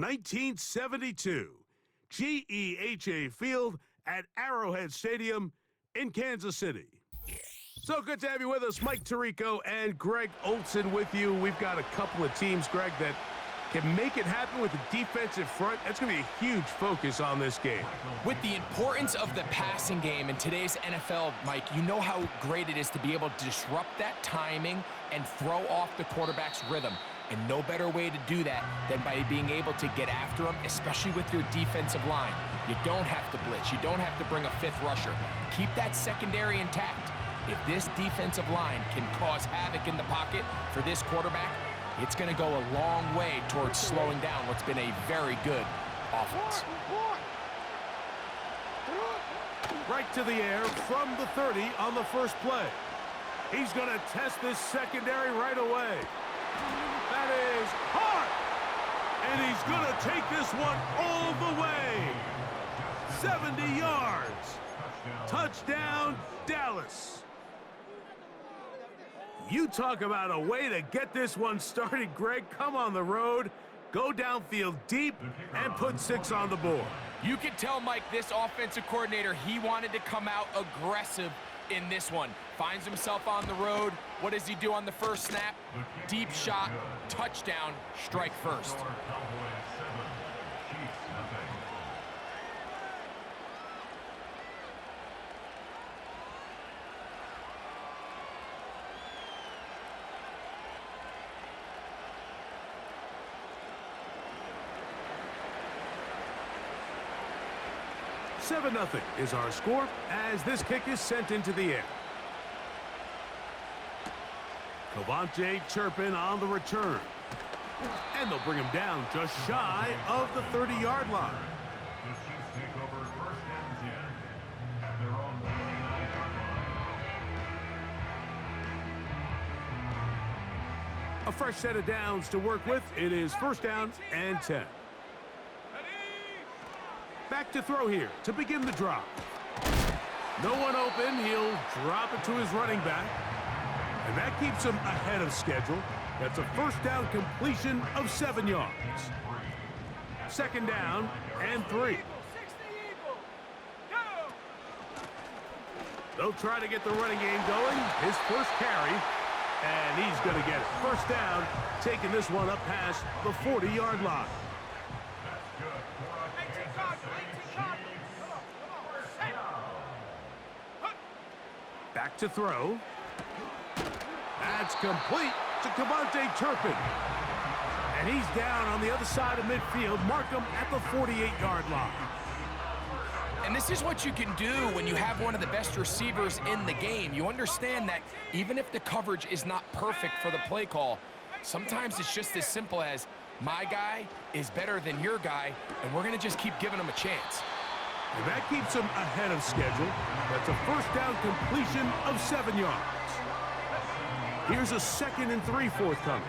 1972, GEHA Field at Arrowhead Stadium in Kansas City. So good to have you with us. Mike Tirico and Greg Olson with you. We've got a couple of teams, Greg, that can make it happen with the defensive front. That's going to be a huge focus on this game. With the importance of the passing game in today's NFL, Mike, you know how great it is to be able to disrupt that timing and throw off the quarterback's rhythm. And no better way to do that than by being able to get after them, especially with your defensive line. You don't have to blitz. You don't have to bring a fifth rusher. Keep that secondary intact. If this defensive line can cause havoc in the pocket for this quarterback, it's going to go a long way towards slowing down what's been a very good offense. Right to the air from the 30 on the first play. He's going to test this secondary right away. That is hard. And he's going to take this one all the way. 70 yards. Touchdown, Dallas. You talk about a way to get this one started, Greg. Come on the road, go downfield deep, and put 6 on the board. You can tell, Mike, this offensive coordinator, he wanted to come out aggressive in this one. Finds himself on the road. What does he do on the first snap? Deep shot, touchdown, strike first. Seven 0 is our score as this kick is sent into the air. Cavante Turpin on the return. And they'll bring him down just shy of the 30-yard line. The Chiefs take over first and 10 at their own 29-yard line. A fresh set of downs to work with. It is first down and 10. Back to throw here to begin the drive. No one open. He'll drop it to his running back. And that keeps him ahead of schedule. That's a first down completion of 7 yards. Second down and 3. They'll try to get the running game going. His first carry. And he's going to get it. First down, taking this one up past the 40-yard line. Back to throw. That's complete to Cavante Turpin. And he's down on the other side of midfield. Mark him at the 48-yard line. And this is what you can do when you have one of the best receivers in the game. You understand that even if the coverage is not perfect for the play call, sometimes it's just as simple as my guy is better than your guy, and we're going to just keep giving him a chance. And that keeps him ahead of schedule. That's a first down completion of 7 yards. Here's a 2nd and 3 forthcoming.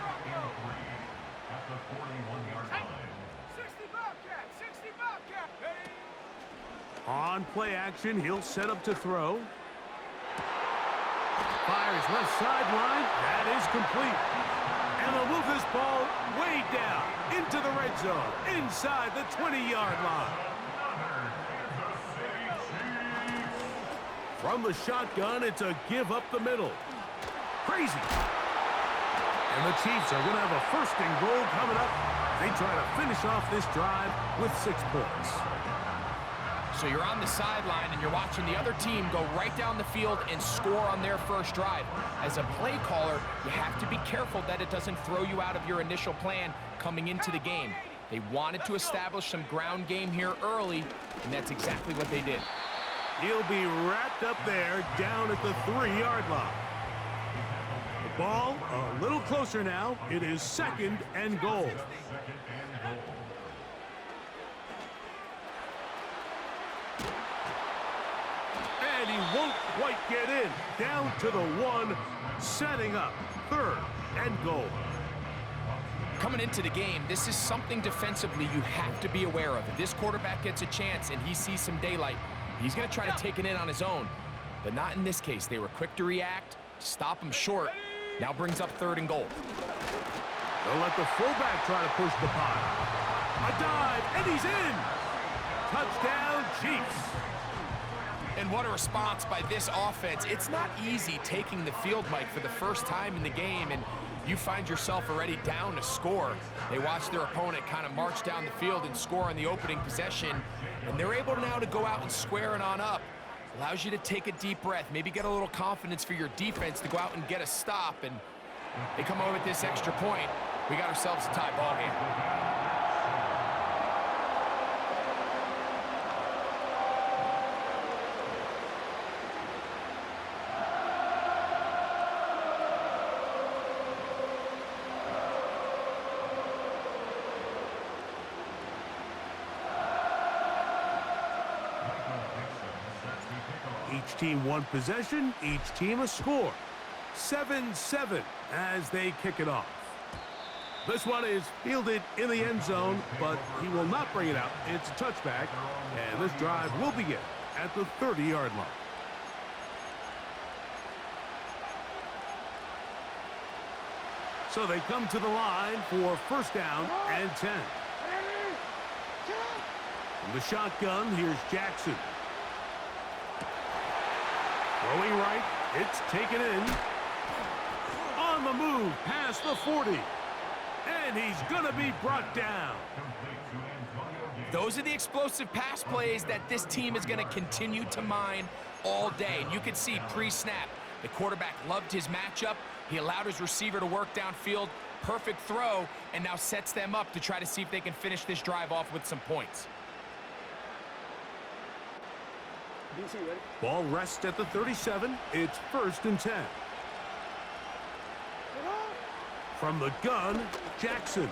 On play action, he'll set up to throw. Fires left sideline. That is complete. And they'll move this ball way down into the red zone, inside the 20-yard line. From the shotgun, it's a give up the middle. Crazy. And the Chiefs are going to have a first and goal coming up. They try to finish off this drive with 6 points. So you're on the sideline and you're watching the other team go right down the field and score on their first drive. As a play caller, you have to be careful that it doesn't throw you out of your initial plan coming into the game. They wanted to establish some ground game here early, and that's exactly what they did. He'll be wrapped up there down at the 3-yard line. The ball a little closer now. It is 2nd and goal. And he won't quite get in. Down to the 1, setting up 3rd and goal. Coming into the game, this is something defensively you have to be aware of. If this quarterback gets a chance and he sees some daylight, he's going to try to take it in on his own. But not in this case. They were quick to react, stop him short. Now brings up 3rd and goal. They'll let the fullback try to push the pile. A dive, and he's in. Touchdown, Chiefs. And what a response by this offense. It's not easy taking the field, Mike, for the first time in the game, and you find yourself already down to score. They watch their opponent kind of march down the field and score on the opening possession, and they're able now to go out and square it on up. Allows you to take a deep breath, maybe get a little confidence for your defense to go out and get a stop, and they come over with this extra point. We got ourselves a tie ball game. Each team one possession, each team a score. 7-7 as they kick it off. This one is fielded in the end zone, but he will not bring it out. It's a touchback, and this drive will begin at the 30-yard line. So they come to the line for first down and 10. From the shotgun, here's Jackson. Throwing right, it's taken in. On the move, past the 40. And he's going to be brought down. Those are the explosive pass plays that this team is going to continue to mine all day. And you can see pre-snap, the quarterback loved his matchup. He allowed his receiver to work downfield. Perfect throw, and now sets them up to try to see if they can finish this drive off with some points. Ball rests at the 37. It's first and 10. From the gun, Jackson.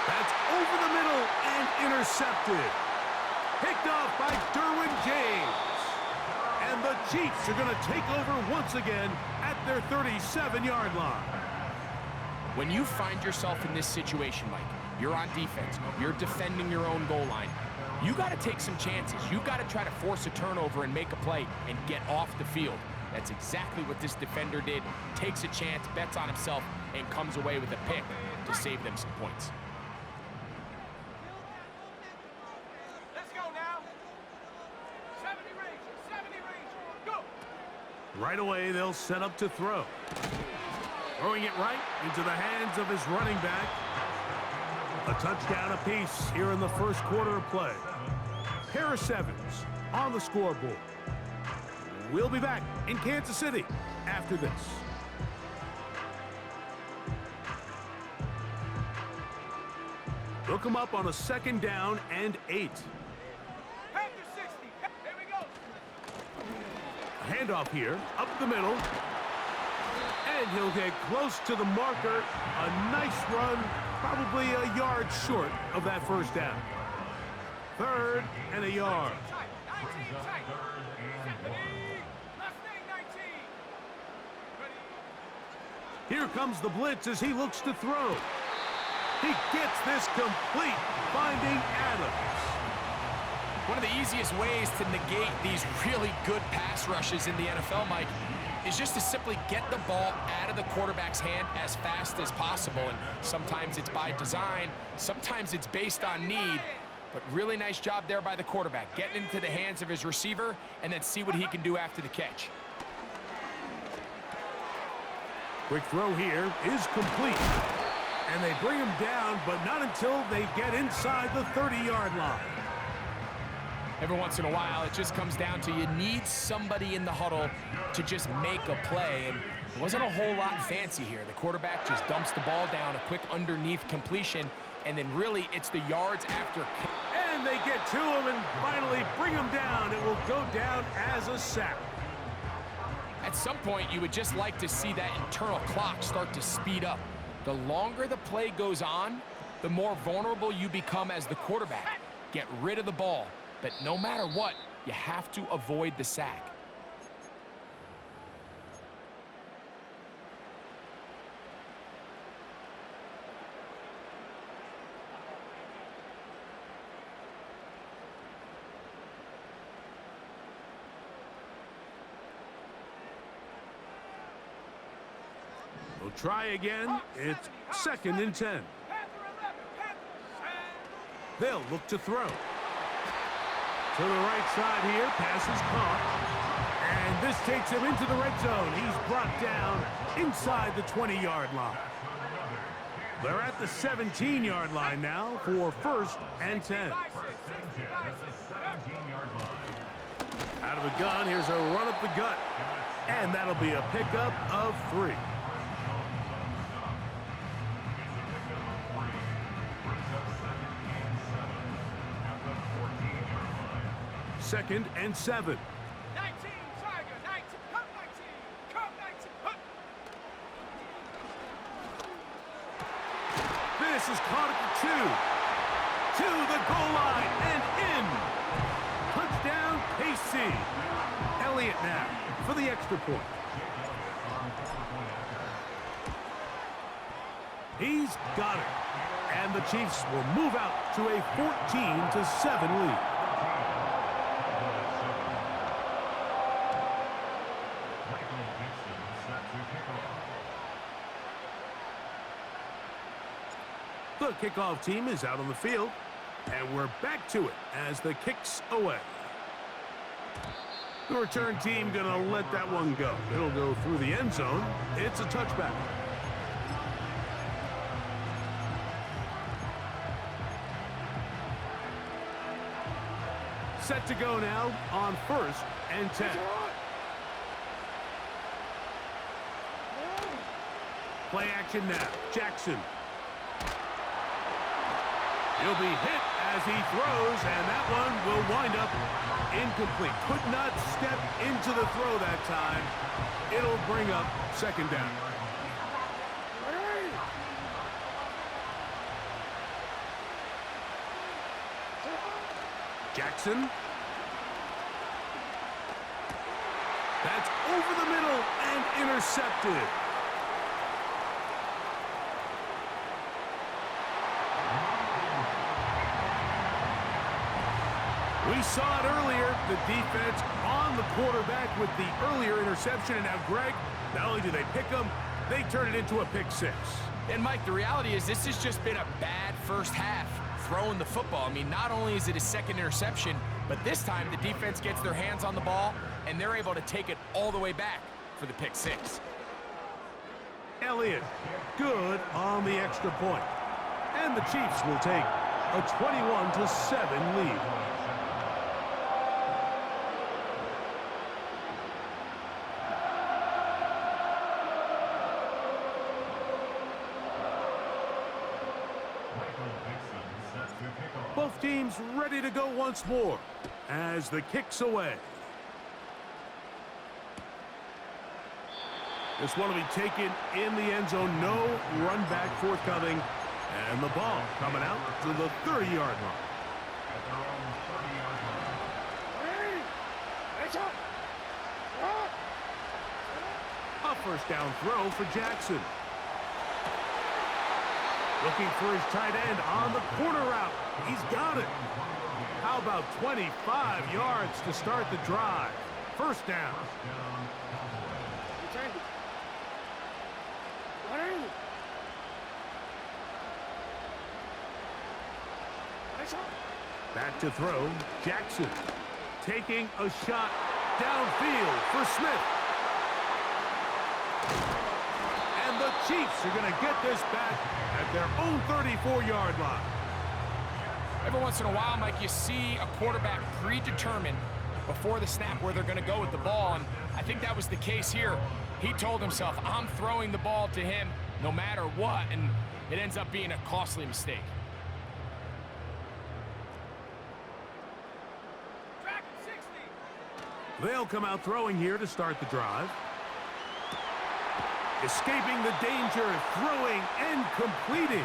That's over the middle and intercepted. Picked off by Derwin James. And the Chiefs are going to take over once again at their 37-yard line. When you find yourself in this situation, Mike, you're on defense, you're defending your own goal line, you got to take some chances. You got to try to force a turnover and make a play and get off the field. That's exactly what this defender did. Takes a chance, bets on himself, and comes away with a pick to save them some points. Let's go now. 70 range, go. Right away, they'll set up to throw. Throwing it right into the hands of his running back. A touchdown apiece here in the first quarter of play. Pair of sevens on the scoreboard. We'll be back in Kansas City after this. They'll come up on a second down and 8. After 60. Here we go. Handoff here, up the middle. And he'll get close to the marker. A nice run, probably a yard short of that first down. Third and a yard. 19 tight. 70. Last thing, 19. Ready. Here comes the blitz as he looks to throw. He gets this complete, finding Adams. One of the easiest ways to negate these really good pass rushes in the NFL, Mike, is just to simply get the ball out of the quarterback's hand as fast as possible. And sometimes it's by design, sometimes it's based on need. But really nice job there by the quarterback, getting into the hands of his receiver and then see what he can do after the catch. Quick throw here is complete. And they bring him down, but not until they get inside the 30-yard line. Every once in a while, it just comes down to you need somebody in the huddle to just make a play. And it wasn't a whole lot fancy here. The quarterback just dumps the ball down, a quick underneath completion, and then really it's the yards after. And they get to him and finally bring him down. It will go down as a sack. At some point, you would just like to see that internal clock start to speed up. The longer the play goes on, the more vulnerable you become as the quarterback. Get rid of the ball, but no matter what, you have to avoid the sack. We'll try again. It's second and 10. Panther 11. They'll look to throw. To the right side here, pass is caught. And this takes him into the red zone. He's brought down inside the 20-yard line. They're at the 17-yard line now for 1st and 10. Out of a gun, here's a run up the gut. And that'll be a pickup of 3. Second and 7. 19, Tiger, 19, cut 19, cut 19, cut. This is caught at the 2. To the goal line and in. Touchdown, KC. Elliott now for the extra point. He's got it. And the Chiefs will move out to a 14-7 lead. The kickoff team is out on the field, and we're back to it as the kick's away. The return team gonna let that one go. It'll go through the end zone. It's a touchback. Set to go now on 1st and 10. Play action now. Jackson. He'll be hit as he throws, and that one will wind up incomplete. Could not step into the throw that time. It'll bring up 2nd down. Jackson. That's over the middle and intercepted. We saw it earlier, the defense on the quarterback with the earlier interception, and now Greg, not only do they pick him, they turn it into a pick 6. And Mike, the reality is this has just been a bad first half throwing the football. I mean, not only is it a 2nd interception, but this time the defense gets their hands on the ball, and they're able to take it all the way back for the pick 6. Elliott, good on the extra point. And the Chiefs will take a 21-7 lead. Both teams ready to go once more as the kick's away. This one will be taken in the end zone. No run back forthcoming. And the ball coming out to the 30-yard line. At their own 30-yard line. A 1st down throw for Jackson. Looking for his tight end on the corner route. He's got it. How about 25 yards to start the drive? 1st down. Back to throw. Jackson taking a shot downfield for Smith. And the Chiefs are going to get this back at their own 34-yard line. Every once in a while, Mike, you see a quarterback predetermined before the snap where they're going to go with the ball, and I think that was the case here. He told himself, I'm throwing the ball to him no matter what, and it ends up being a costly mistake. They'll come out throwing here to start the drive. Escaping the danger, throwing and completing.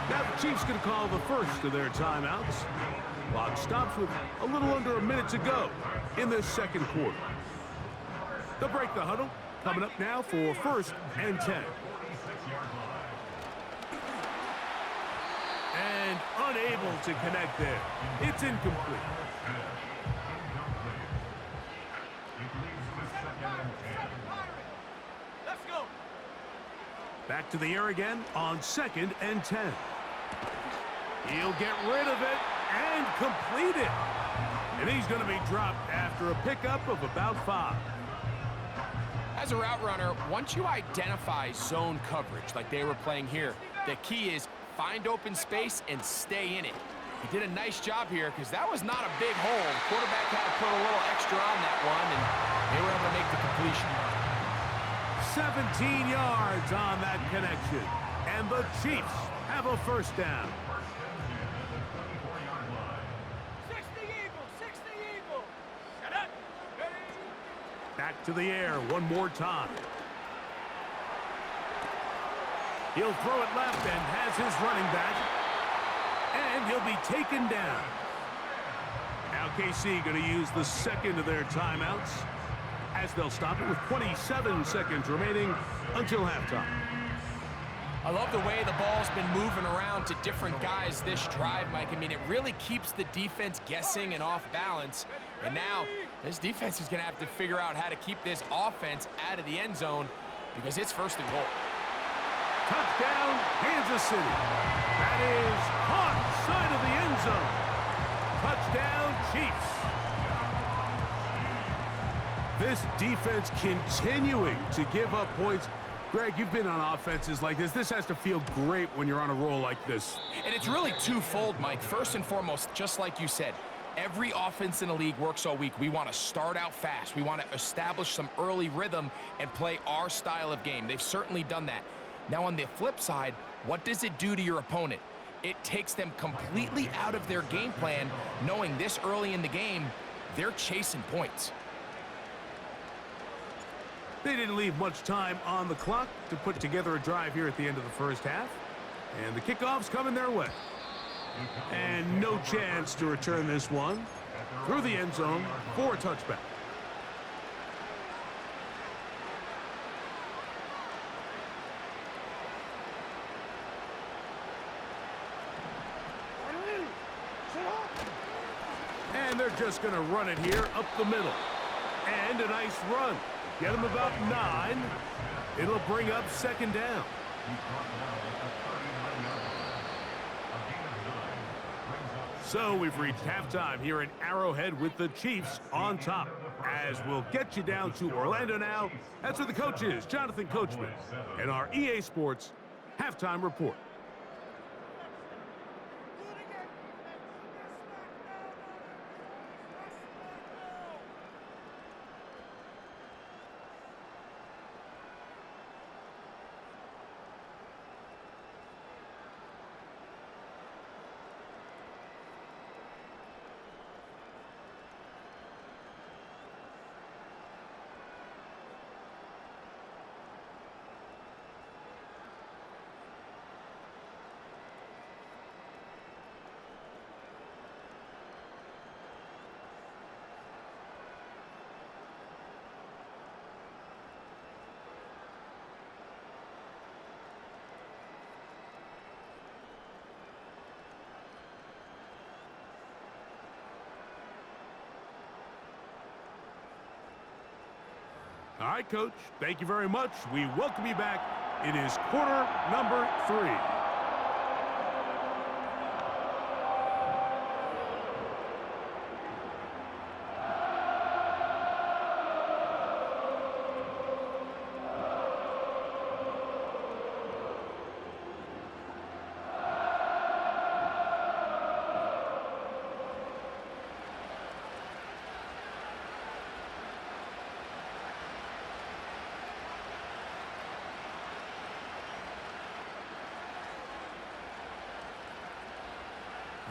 Now the Chiefs going to call the first of their timeouts. Clock stops with a little under a minute to go in the 2nd quarter. They'll break the huddle. Coming up now for 1st and 10. And unable to connect there. It's incomplete. Back to the air again on 2nd and 10. He'll get rid of it and complete it. And he's going to be dropped after a pickup of about 5. As a route runner, once you identify zone coverage like they were playing here, the key is find open space and stay in it. He did a nice job here because that was not a big hole. The quarterback had to put a little extra on that one, and they were able to make the completion. 17 yards on that connection. And the Chiefs have a first down. 60 Eagles, 60 Eagles. Shut up. Back to the air one more time. He'll throw it left and has his running back. And he'll be taken down. Now KC going to use the second of their timeouts as they'll stop it with 27 seconds remaining until halftime. I love the way the ball's been moving around to different guys this drive, Mike. I mean, it really keeps the defense guessing and off balance. And now this defense is going to have to figure out how to keep this offense out of the end zone because it's first and goal. Touchdown, Kansas City. That is caught side of the end zone. Touchdown, Chiefs. This defense continuing to give up points. Greg, you've been on offenses like this. This has to feel great when you're on a roll like this. And it's really twofold, Mike. First and foremost, just like you said, every offense in the league works all week. We want to start out fast. We want to establish some early rhythm and play our style of game. They've certainly done that. Now, on the flip side, what does it do to your opponent? It takes them completely out of their game plan, knowing this early in the game, they're chasing points. They didn't leave much time on the clock to put together a drive here at the end of the first half. And the kickoff's coming their way. And no chance to return this one through the end zone for a touchback. And they're just going to run it here up the middle. And a nice run. Get him about 9. It'll bring up second down. So we've reached halftime here in Arrowhead with the Chiefs on top. As we'll get you down to Orlando now. That's where the coach is, Jonathan Coachman, and our EA Sports halftime report. All right, Coach. Thank you very much. We welcome you back. It is quarter number 3.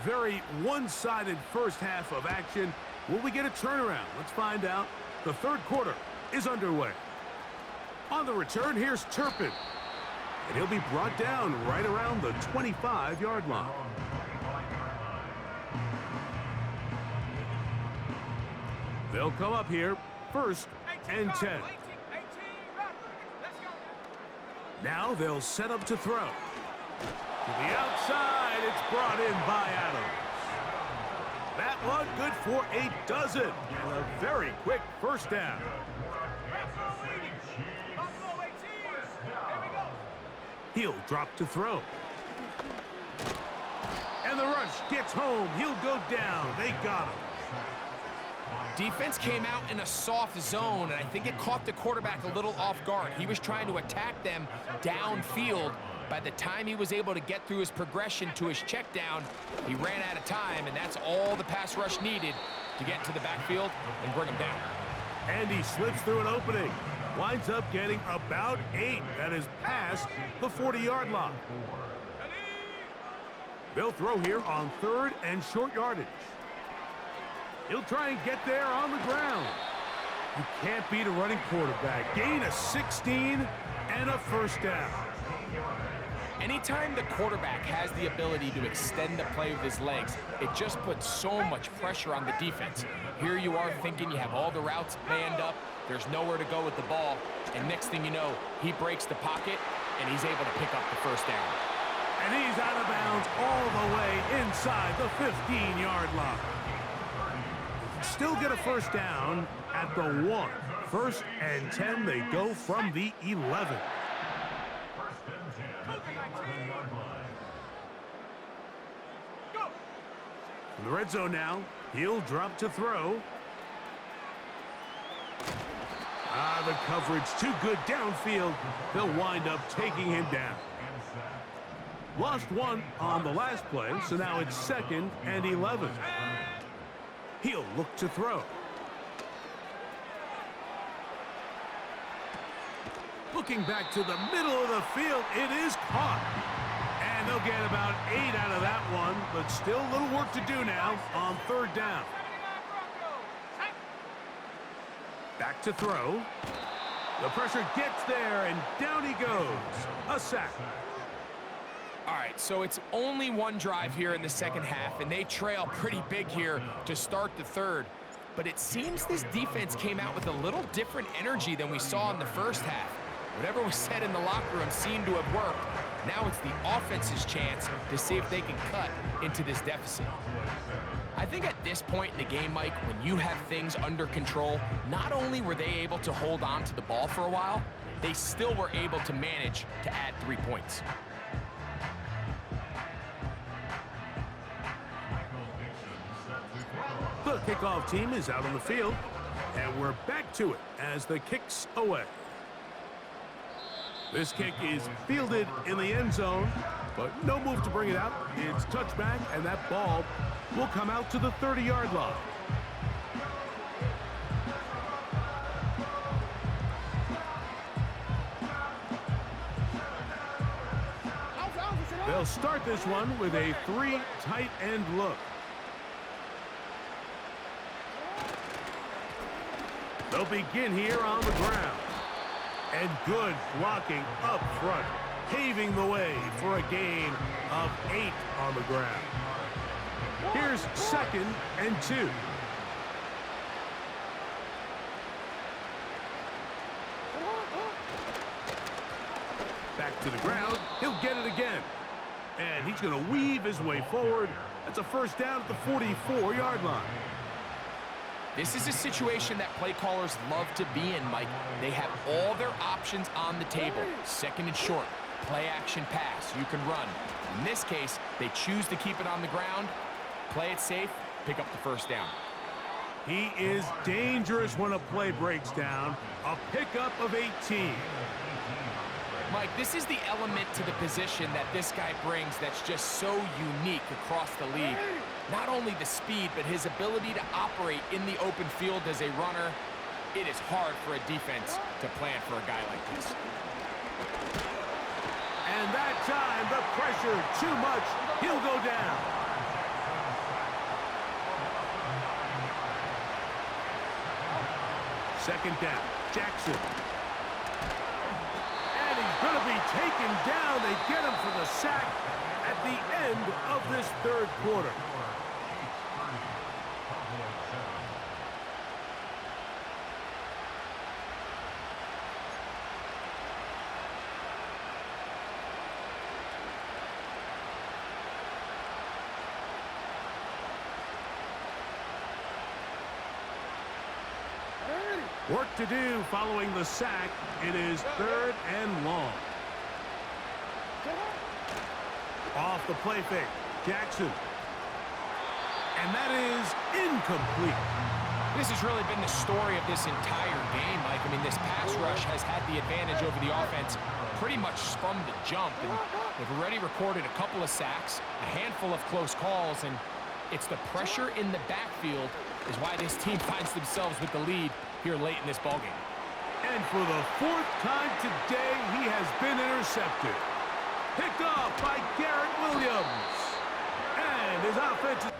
Very one-sided first half of action. Will we get a turnaround? Let's find out. The third quarter is underway. On the return, here's Turpin. And he'll be brought down right around the 25-yard line. They'll come up here first and 10. Now they'll set up to throw. To the outside, it's brought in by Adams. That one good for a dozen. And a very quick first down. He'll drop to throw. And the rush gets home. He'll go down. They got him. Defense came out in a soft zone, and I think it caught the quarterback a little off guard. He was trying to attack them downfield. By the time he was able to get through his progression to his check down, he ran out of time, and that's all the pass rush needed to get to the backfield and bring him down. And he slips through an opening. Winds up getting about 8. That is past the 40-yard line. They'll throw here on 3rd and short yardage. He'll try and get there on the ground. You can't beat a running quarterback. Gain of 16 and a first down. Anytime the quarterback has the ability to extend the play with his legs, it just puts so much pressure on the defense. Here you are thinking you have all the routes manned up, there's nowhere to go with the ball, and next thing you know, he breaks the pocket, and he's able to pick up the first down. And he's out of bounds all the way inside the 15-yard line. Still get a first down at the 1. 1st and 10, they go from the 11. In the red zone now, he'll drop to throw. The coverage too good downfield. They'll wind up taking him down. Lost 1 on the last play, so now it's 2nd and 11. He'll look to throw. Looking back to the middle of the field, it is caught. And they'll get about 8 out of that one, but still a little work to do now on 3rd down. Back to throw. The pressure gets there, and down he goes. A sack. All right, so it's only one drive here in the second half, and they trail pretty big here to start the 3rd. But it seems this defense came out with a little different energy than we saw in the first half. Whatever was said in the locker room seemed to have worked. Now it's the offense's chance to see if they can cut into this deficit. I think at this point in the game, Mike, when you have things under control, not only were they able to hold on to the ball for a while, they still were able to manage to add 3 points. The kickoff team is out on the field, and we're back to it as the kick's away. This kick is fielded in the end zone, but no move to bring it out. It's touchback, and that ball will come out to the 30-yard line. They'll start this one with a 3 tight end look. They'll begin here on the ground. And good blocking up front, paving the way for a gain of 8 on the ground. Here's 2nd and 2. Back to the ground. He'll get it again. And he's going to weave his way forward. That's a first down at the 44-yard line. This is a situation that play callers love to be in, Mike. They have all their options on the table. 2nd and short, play action pass, you can run. In this case, they choose to keep it on the ground, play it safe, pick up the first down. He is dangerous when a play breaks down. A pickup of 18. Mike, this is the element to the position that this guy brings that's just so unique across the league. Not only the speed, but his ability to operate in the open field as a runner. It is hard for a defense to plan for a guy like this. And that time, the pressure too much. He'll go down. Second down, Jackson. And he's going to be taken down. They get him for the sack at the end of this 3rd quarter. Work to do following the sack. It is 3rd and long. Off the play fake. Jackson And that is incomplete. This has really been the story of this entire game, Mike. I mean, this pass rush has had the advantage over the offense pretty much from the jump. And they've already recorded a couple of sacks, a handful of close calls, and it's the pressure in the backfield is why this team finds themselves with the lead here late in this ballgame. And for the 4th time today, he has been intercepted. Picked off by Garrett Williams. And his offensive...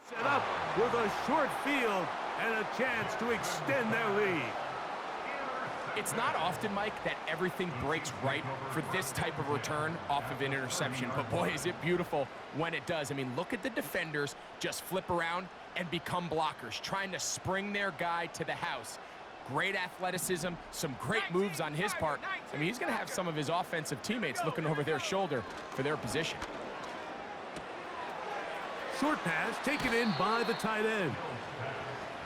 set up with a short field and a chance to extend their lead. It's not often, Mike, that everything breaks right for this type of return off of an interception, but boy, is it beautiful when it does. I mean, look at the defenders just flip around and become blockers, trying to spring their guy to the house. Great athleticism, some great moves on his part. I mean, he's going to have some of his offensive teammates looking over their shoulder for their position. Short pass taken in by the tight end.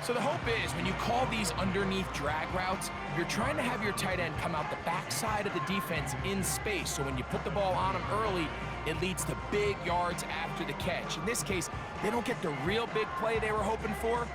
So the hope is when you call these underneath drag routes, you're trying to have your tight end come out the backside of the defense in space. So when you put the ball on him early, it leads to big yards after the catch. In this case, they don't get the real big play they were hoping for,